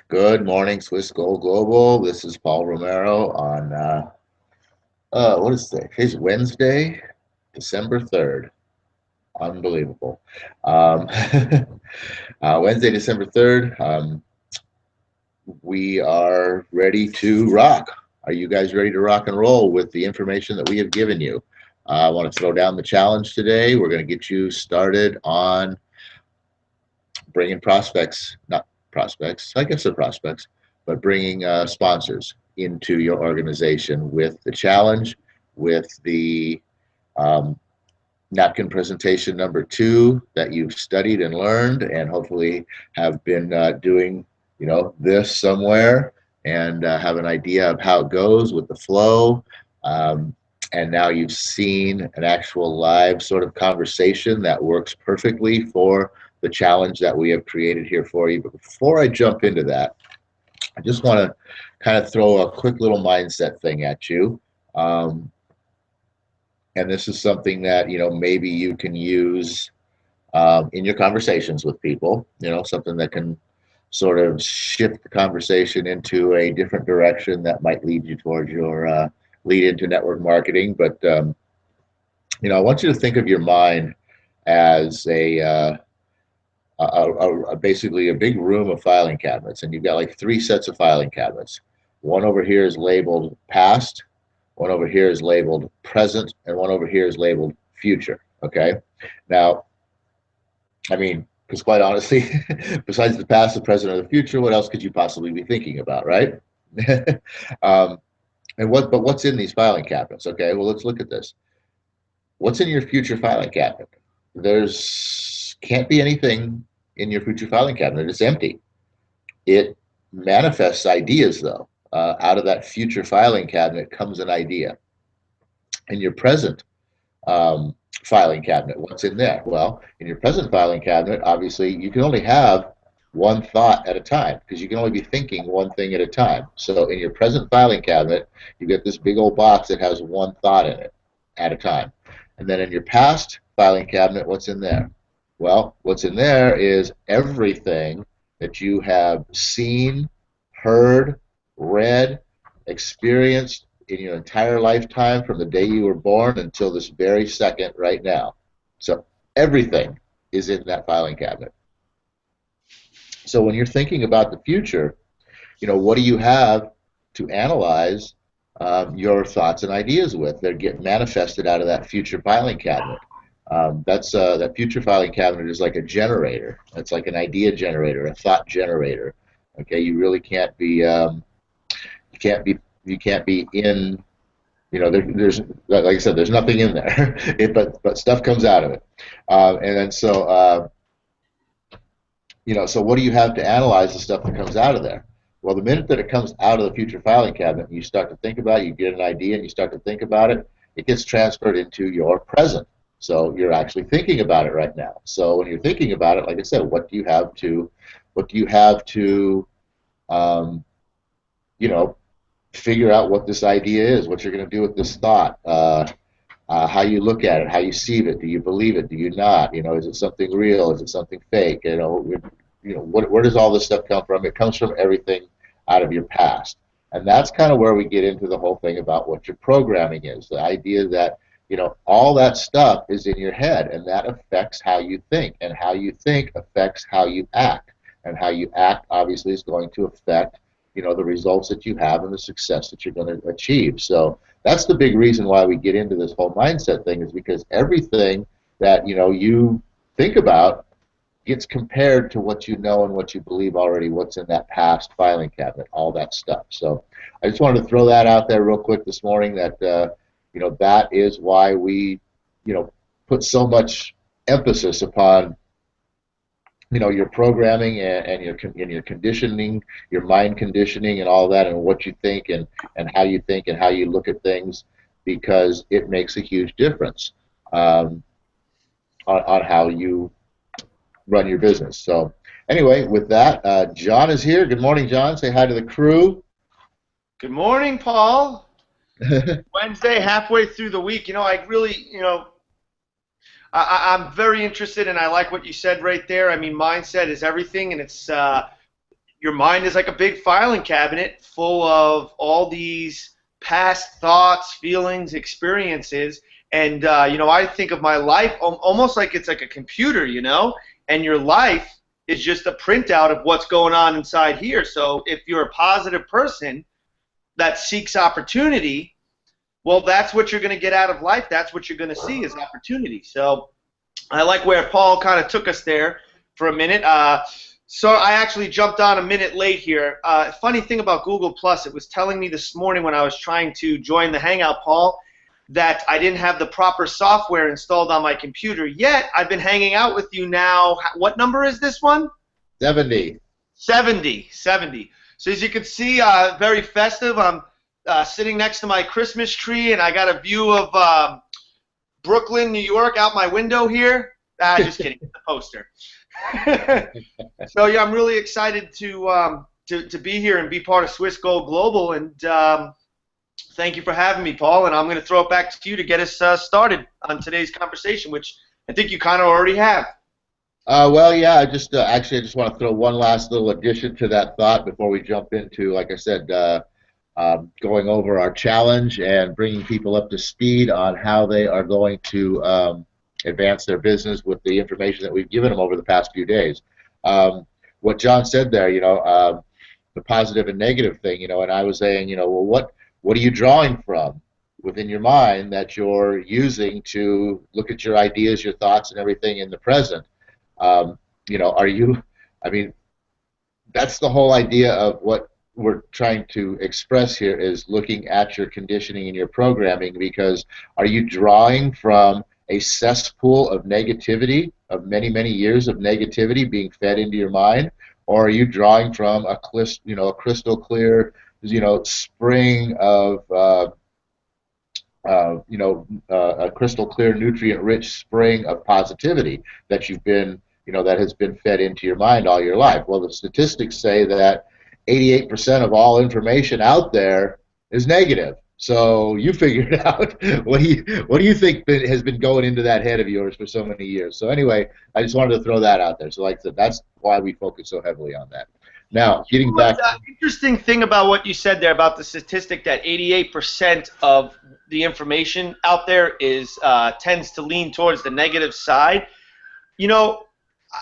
Good morning, Swiss Gold Global. This is Paul Romero on what is today? Today's Wednesday, December 3rd. Unbelievable. Um, Wednesday, December 3rd. We are ready to rock. Are you guys ready to rock and roll with the information that we have given you? I want to throw down the challenge today. We're going to get you started on bringing prospects, not prospects, I guess they're prospects, but bringing sponsors into your organization with the challenge, with the um, napkin presentation number 2 that you've studied and learned and hopefully have been doing, this somewhere and have an idea of how it goes with the flow. And now you've seen an actual live sort of conversation that works perfectly for the challenge that we have created here for you. But before I jump into that, I just want to kind of throw a quick little mindset thing at you. And this is something that, maybe you can use in your conversations with people, something that can sort of shift the conversation into a different direction that might lead you towards your lead into network marketing. But, I want you to think of your mind as basically a big room of filing cabinets, and you've got like 3 sets of filing cabinets. One over here is labeled past, one over here is labeled present, and one over here is labeled future. Okay. Now, I mean, because quite honestly, besides the past, the present, or the future, what else could you possibly be thinking about, right? um, but what's in these filing cabinets? Okay, well, let's look at this. What's in your future filing cabinet? There's can't be anything in your future filing cabinet. It's empty. It manifests ideas, though. Out of that future filing cabinet comes an idea. In your present filing cabinet, what's in there? Well, in your present filing cabinet, obviously, you can only have one thought at a time because you can only be thinking one thing at a time. So in your present filing cabinet, you get this big old box that has one thought in it at a time. And then in your past filing cabinet, what's in there? Well, what's in there is everything that you have seen, heard, read, experienced in your entire lifetime from the day you were born until this very second right now. So everything is in that filing cabinet. So when you're thinking about the future, what do you have to analyze your thoughts and ideas with? They get manifested out of that future filing cabinet. That future filing cabinet is like a generator. It's like an idea generator, a thought generator. Okay, you really can't be you can't be in. There's like I said, there's nothing in there, but stuff comes out of it, and then so what do you have to analyze the stuff that comes out of there? Well, the minute that it comes out of the future filing cabinet, you start to think about it, you get an idea, and you start to think about it, it gets transferred into your present. So you're actually thinking about it right now. So when you're thinking about it, like I said, what do you have to figure out what this idea is, what you're going to do with this thought, how you look at it, how you see it. Do you believe it? Do you not? Is it something real? Is it something fake? Where does all this stuff come from? It comes from everything out of your past. And that's kind of where we get into the whole thing about what your programming is. The idea that, all that stuff is in your head, and that affects how you think. And how you think affects how you act. And how you act, obviously, is going to affect, the results that you have and the success that you're going to achieve. So that's the big reason why we get into this whole mindset thing, is because everything that, you think about gets compared to what you know and what you believe already, what's in that past filing cabinet, all that stuff. So I just wanted to throw that out there real quick this morning, that that is why we put so much emphasis upon your programming and your conditioning, your mind conditioning and all that, and what you think and how you think and how you look at things, because it makes a huge difference on how you run your business. So anyway, with that, John is here. Good morning, John. Say hi to the crew. Good morning, Paul. Wednesday, halfway through the week. I really, I'm very interested, and I like what you said right there. I mean, mindset is everything, and it's your mind is like a big filing cabinet full of all these past thoughts, feelings, experiences. And I think of my life almost like it's like a computer, and your life is just a printout of what's going on inside here. So if you're a positive person that seeks opportunity, well, that's what you're going to get out of life. That's what you're going to see is opportunity. So I like where Paul kind of took us there for a minute. So I actually jumped on a minute late here. Funny thing about Google Plus, it was telling me this morning when I was trying to join the Hangout, Paul, that I didn't have the proper software installed on my computer yet. I've been hanging out with you now. What number is this one? 70. 70. So as you can see, very festive. I'm sitting next to my Christmas tree, and I got a view of Brooklyn, New York, out my window here. Just kidding. The poster. So yeah, I'm really excited to be here and be part of Swiss Gold Global, and thank you for having me, Paul. And I'm going to throw it back to you to get us started on today's conversation, which I think you kind of already have. Well, yeah, I just want to throw one last little addition to that thought before we jump into, like I said, going over our challenge and bringing people up to speed on how they are going to advance their business with the information that we've given them over the past few days. What John said there, the positive and negative thing, and I was saying, well, what are you drawing from within your mind that you're using to look at your ideas, your thoughts, and everything in the present? Are you, I mean, that's the whole idea of what we're trying to express here is looking at your conditioning and your programming, because are you drawing from a cesspool of negativity, of many, many years of negativity being fed into your mind, or are you drawing from a crystal clear, spring of a crystal clear, nutrient-rich spring of positivity that you've been, that has been fed into your mind all your life? Well, the statistics say that 88% of all information out there is negative. So you figured out what do you think has been going into that head of yours for so many years? So anyway, I just wanted to throw that out there. So like I said, that's why we focus so heavily on that. Now, getting back. The interesting thing about what you said there about the statistic that 88% of the information out there is tends to lean towards the negative side.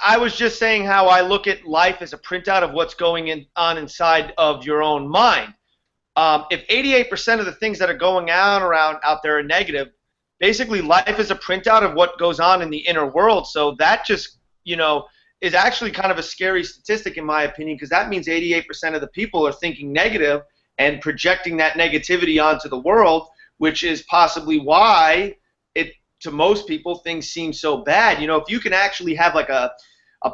I was just saying how I look at life as a printout of what's going on inside of your own mind. If 88% of the things that are going on around out there are negative, basically life is a printout of what goes on in the inner world. So that just, is actually kind of a scary statistic in my opinion, because that means 88% of the people are thinking negative and projecting that negativity onto the world, which is possibly why to most people things seem so bad. If you can actually have like a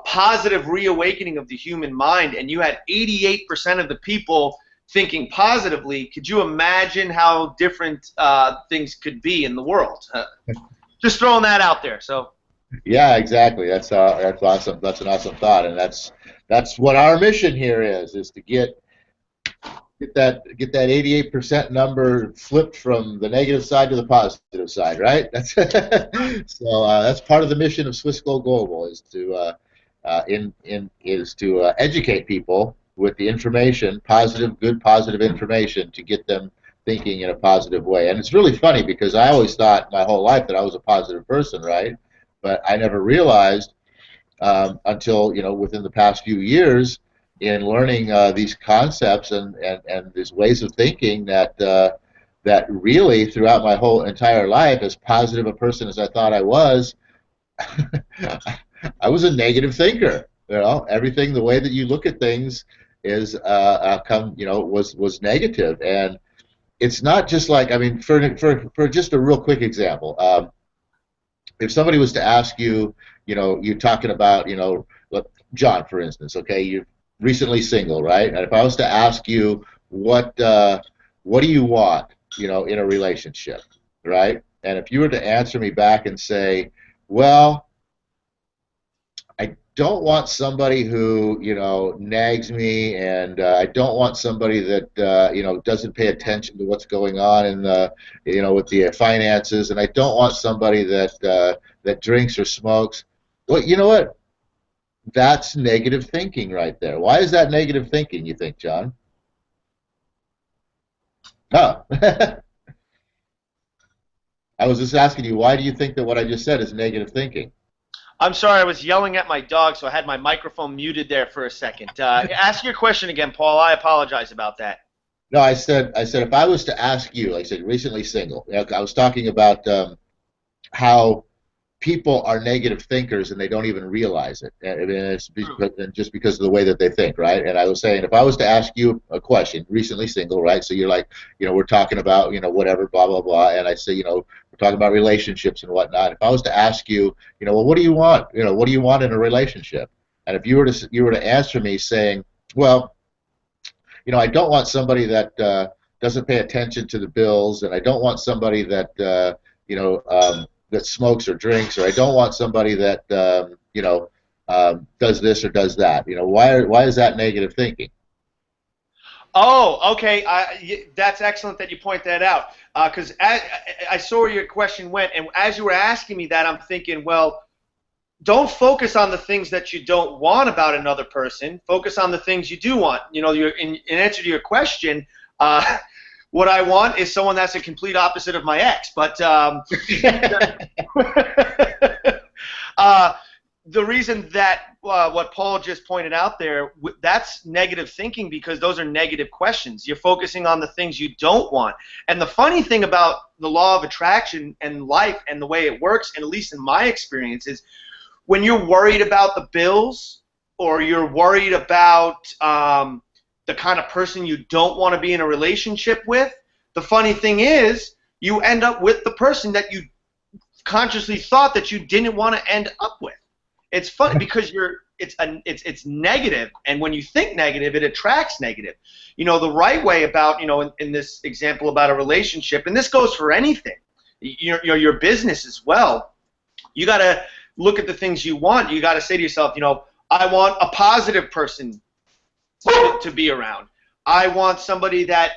positive reawakening of the human mind and you had 88% of the people thinking positively, could you imagine how different things could be in the world? Just throwing that out there. So Yeah, exactly. That's awesome. That's an awesome thought, and that's what our mission here is to get that 88% number flipped from the negative side to the positive side, right? That's so that's part of the mission of Swiss Gold Global is to educate people with the information, good positive information, to get them thinking in a positive way. And it's really funny because I always thought my whole life that I was a positive person, right? But I never realized until within the past few years in learning these concepts and these ways of thinking that really throughout my whole entire life, as positive a person as I thought I was, I was a negative thinker. Everything, the way that you look at things is was negative. And it's not just like, I mean, for just a real quick example, if somebody was to ask you, you're talking about, John, for instance, okay, you're recently single, right? And if I was to ask you, what do you want, in a relationship, right? And if you were to answer me back and say, well, don't want somebody who, nags me, and I don't want somebody that, doesn't pay attention to what's going on in the, with the finances, and I don't want somebody that drinks or smokes. Well, you know what? That's negative thinking right there. Why is that negative thinking, you think, John? Oh, I was just asking you, why do you think that what I just said is negative thinking? I'm sorry, I was yelling at my dog, so I had my microphone muted there for a second. Ask your question again, Paul. I apologize about that. No, I said, if I was to ask you, like I said, recently single. I was talking about how people are negative thinkers and they don't even realize it. And it's True. just because of the way that they think, right? And I was saying, if I was to ask you a question, recently single, right? So you're like, we're talking about, whatever, blah, blah, blah. And I say, we're talking about relationships and whatnot. If I was to ask you, well, what do you want? What do you want in a relationship? And if you were to answer me saying, well, I don't want somebody that doesn't pay attention to the bills, and I don't want somebody that that smokes or drinks, or I don't want somebody that does this or does that. Why is that negative thinking? Oh, okay. That's excellent that you point that out. Because I saw where your question went, and as you were asking me that, I'm thinking, well, don't focus on the things that you don't want about another person. Focus on the things you do want. In answer to your question, what I want is someone that's a complete opposite of my ex. But uh, the reason that what Paul just pointed out there, that's negative thinking because those are negative questions. You're focusing on the things you don't want. And the funny thing about the law of attraction and life and the way it works, and at least in my experience, is when you're worried about the bills or you're worried about the kind of person you don't want to be in a relationship with, the funny thing is you end up with the person that you consciously thought that you didn't want to end up with. It's funny because it's negative, and when you think negative, it attracts negative. The right way about in this example about a relationship, and this goes for anything, your business as well. You got to look at the things you want. You got to say to yourself, I want a positive person to be around. I want somebody that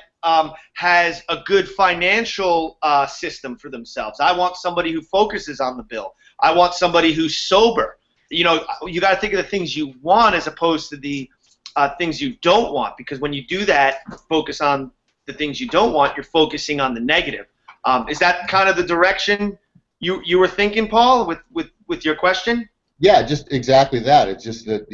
has a good financial system for themselves. I want somebody who focuses on the bill. I want somebody who's sober. You got to think of the things you want as opposed to the things you don't want, because when you do that, focus on the things you don't want, you're focusing on the negative. Is that kind of the direction you were thinking, Paul, with your question? Yeah, just exactly that. It's just that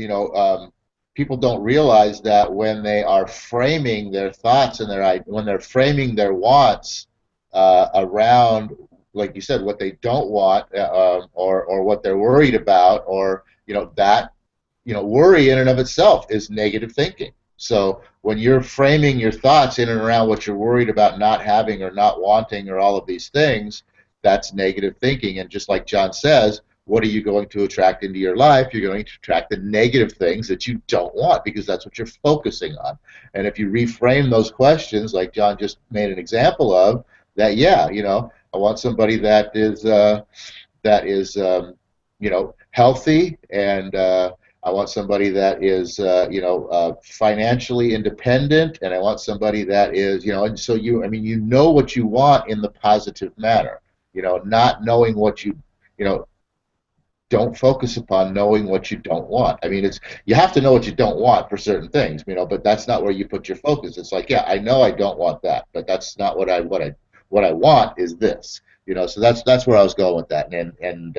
people don't realize that when they are framing their thoughts and when they're framing their wants around, like you said, what they don't want, or what they're worried about, or that worry in and of itself is negative thinking. So when you're framing your thoughts in and around what you're worried about not having or not wanting or all of these things, that's negative thinking. And just like John says, what are you going to attract into your life? You're going to attract the negative things that you don't want, because that's what you're focusing on. And if you reframe those questions, like John just made an example of, that, yeah, I want somebody that is healthy, and I want somebody that is financially independent, and I want somebody that is and so you know what you want in the positive manner. Not knowing what don't focus upon knowing what you don't want. I mean, you have to know what you don't want for certain things, but that's not where you put your focus. It's like, yeah, I know I don't want that, but that's not what I want is this. So that's where I was going with that, and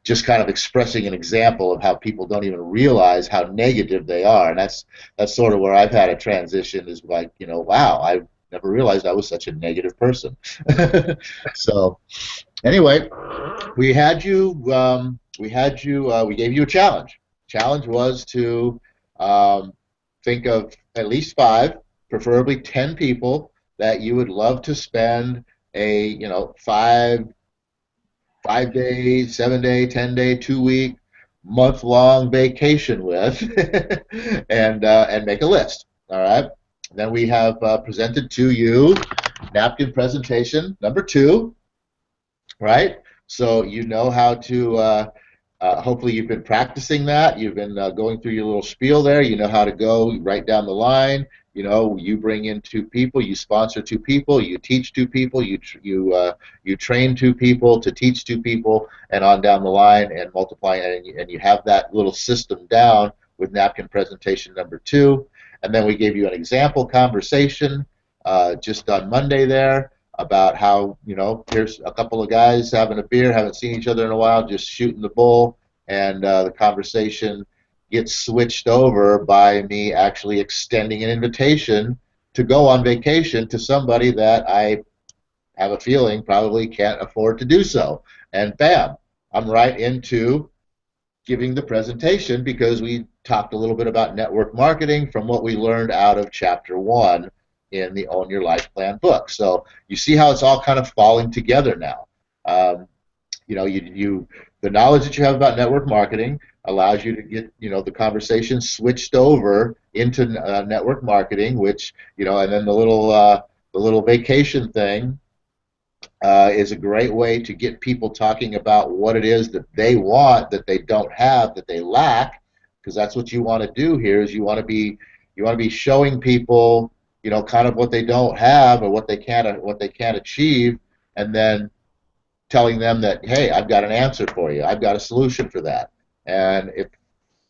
just kind of expressing an example of how people don't even realize how negative they are, and that's sort of where I've had a transition. Is like, wow, I never realized I was such a negative person. So anyway, we had you. We gave you a challenge. Challenge was to think of at least 5, preferably 10 people that you would love to spend a 5 day, 7 day, 10 day, 2 week, month-long vacation with, and make a list. All right. Then we have presented to you napkin presentation number 2. Right. So you know how to Hopefully you've been practicing that. You've been going through your little spiel there. You know how to go right down the line. You know, you bring in two people, you sponsor two people, you teach two people, you train two people to teach two people, and on down the line and multiplying, and you have that little system down with napkin presentation number two. And then we gave you an example conversation just on Monday there about how, you know, here's a couple of guys having a beer, haven't seen each other in a while, just shooting the bull, and the conversation gets switched over by me actually extending an invitation to go on vacation to somebody that I have a feeling probably can't afford to do so. And bam, I'm right into giving the presentation because we talked a little bit about network marketing from what we learned out of chapter one in the Own Your Life Plan book. So you see how it's all kind of falling together now. You know, the knowledge that you have about network marketing allows you to get, you know, the conversation switched over into network marketing, which, you know, and then the little vacation thing is a great way to get people talking about what it is that they want, that they don't have, that they lack, because that's what you want to do here. Is you want to be showing people, you know, kind of what they don't have or what they can't achieve, and then telling them that, hey, I've got an answer for you. I've got a solution for that. And if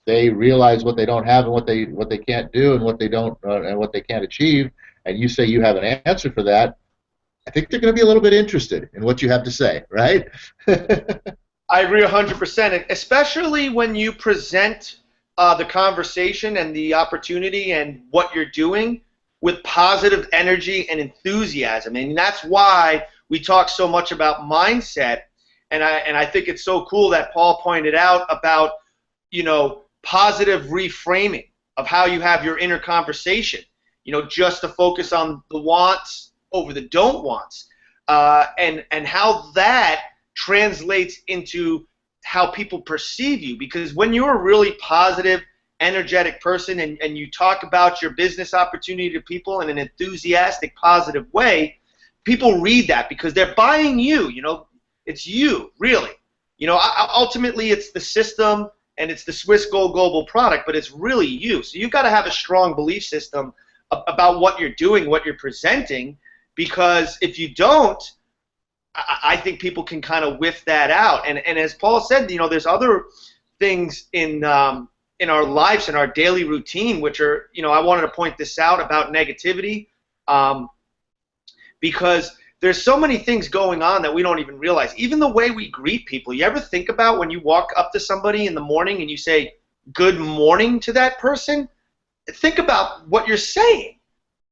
they realize what they don't have and what they can't do and what they don't and what they can't achieve, and you say you have an answer for that, I think they're going to be a little bit interested in what you have to say, right? I agree 100%, especially when you present the conversation and the opportunity and what you're doing with positive energy and enthusiasm. And that's why we talk so much about mindset. And I think it's so cool that Paul pointed out about, you know, positive reframing of how you have your inner conversation, you know, just to focus on the wants over the don't wants, and how that translates into how people perceive you. Because when you're a really positive, energetic person and you talk about your business opportunity to people in an enthusiastic, positive way, people read that because they're buying you. You know, it's you, really. You know, ultimately it's the system and it's the Swiss Gold Global product, but it's really you. So you've got to have a strong belief system about what you're doing, what you're presenting, because if you don't, I think people can kind of whiff that out. And as Paul said, you know, there's other things in our lives, in our daily routine, which are, you know, I wanted to point this out about negativity, because there's so many things going on that we don't even realize. Even the way we greet people. You ever think about when you walk up to somebody in the morning and you say good morning to that person? Think about what you're saying.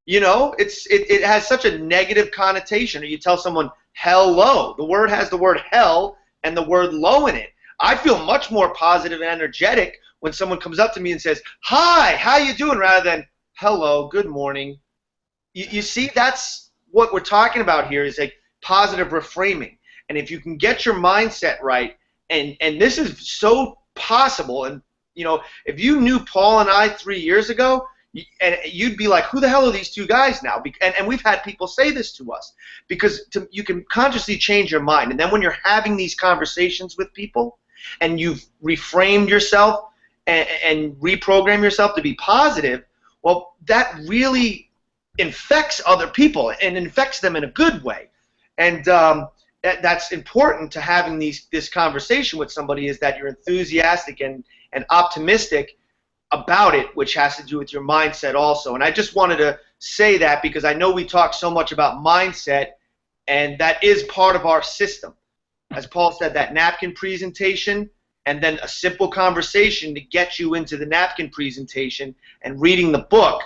You know, it has such a negative connotation. Or you tell someone hello. The word has the word hell and the word low in it. I feel much more positive and energetic when someone comes up to me and says, hi, how you doing, rather than hello, good morning. You see, that's what we're talking about here, is like positive reframing. And if you can get your mindset right, and this is so possible, and you know, if you knew Paul and I 3 years ago, and you'd be like, who the hell are these two guys now? And we've had people say this to us, because you can consciously change your mind. And then when you're having these conversations with people and you've reframed yourself and reprogram yourself to be positive, well, that really infects other people and infects them in a good way. And that's important to having this conversation with somebody, is that you're enthusiastic and optimistic about it, which has to do with your mindset also. And I just wanted to say that because I know we talk so much about mindset, and that is part of our system. As Paul said, that napkin presentation and then a simple conversation to get you into the napkin presentation and reading the book.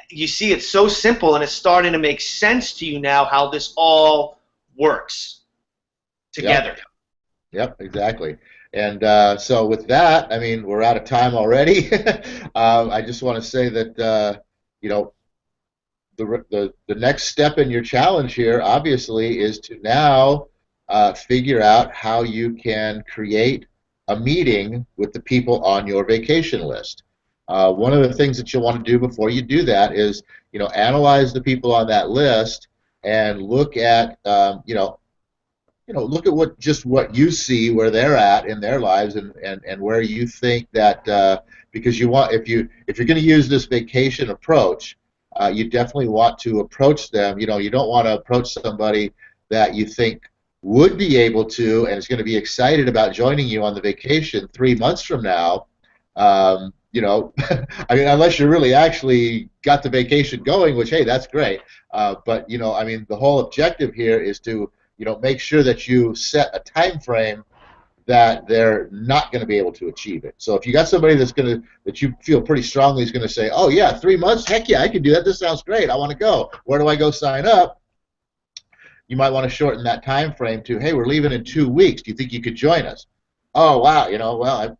You see, it's so simple, and it's starting to make sense to you now how this all works together. Yep, exactly. And so with that, I mean, we're out of time already. I just want to say that, you know, the next step in your challenge here, obviously, is to now figure out how you can create a meeting with the people on your vacation list. One of the things that you'll want to do before you do that is, you know, analyze the people on that list and look at, you know, look at what you see where they're at in their lives, and where you think that, because if you're going to use this vacation approach, you definitely want to approach them. You don't want to approach somebody that you think would be able to and is going to be excited about joining you on the vacation 3 months from now. I mean, unless you really actually got the vacation going, which, hey, that's great. But I mean, the whole objective here is to make sure that you set a time frame that they're not going to be able to achieve it. So if you got somebody that you feel pretty strongly is going to say, oh yeah, 3 months, heck yeah, I can do that. This sounds great. I want to go. Where do I go sign up? You might want to shorten that time frame to, hey, we're leaving in 2 weeks. Do you think you could join us? Oh wow, well,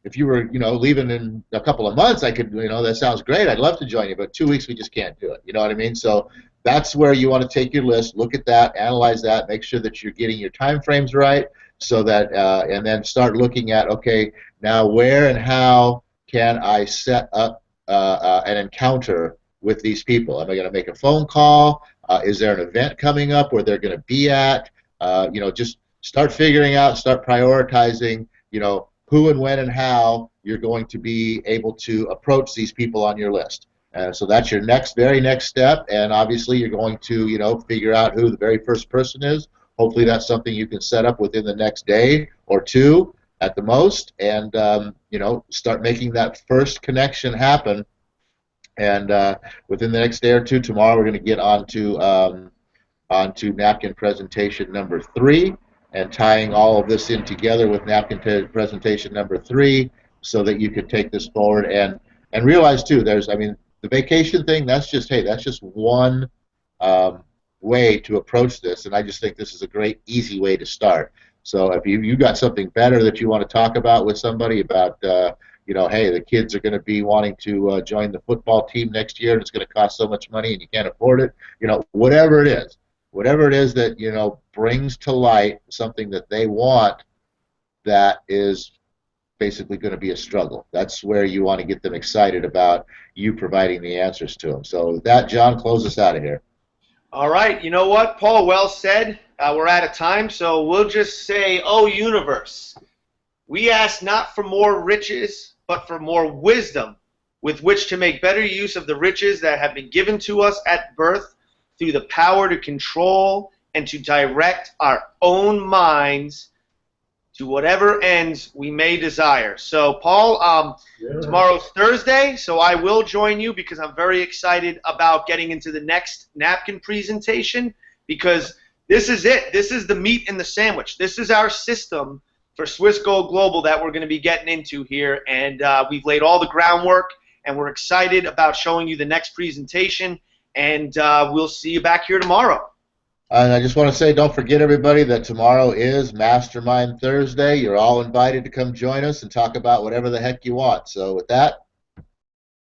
if you were leaving in a couple of months, I could, that sounds great. I'd love to join you, but 2 weeks we just can't do it. You know what I mean? So that's where you want to take your list, look at that, analyze that, make sure that you're getting your time frames right, so that and then start looking at, okay, now where and how can I set up an encounter with these people? Am I going to make a phone call? Is there an event coming up where they're going to be at? Just start figuring out, start prioritizing, who and when and how you're going to be able to approach these people on your list. So that's your very next step, and obviously you're going to, figure out who the very first person is. Hopefully that's something you can set up within the next day or two at the most, and start making that first connection happen. And within the next day or two, tomorrow we're going to get onto napkin presentation number 3, and tying all of this in together with napkin presentation number 3, so that you could take this forward and realize too. I mean, the vacation thing. That's just one way to approach this, and I just think this is a great, easy way to start. So if you got something better that you want to talk about with somebody about, hey, the kids are going to be wanting to join the football team next year, and it's going to cost so much money, and you can't afford it. Whatever it is that brings to light something that they want, that is basically going to be a struggle. That's where you want to get them excited about you providing the answers to them. So with that, John, close us out of here. All right. You know what, Paul? Well said. We're out of time, so we'll just say, oh, universe, we ask not for more riches, but for more wisdom with which to make better use of the riches that have been given to us at birth, through the power to control and to direct our own minds to whatever ends we may desire. So, Paul, tomorrow's Thursday, so I will join you, because I'm very excited about getting into the next napkin presentation, because this is it. This is the meat in the sandwich. This is our system for Swiss Gold Global that we're going to be getting into here, and we've laid all the groundwork, and we're excited about showing you the next presentation, and we'll see you back here tomorrow. And I just want to say, don't forget, everybody, that tomorrow is Mastermind Thursday. You're all invited to come join us and talk about whatever the heck you want. So with that,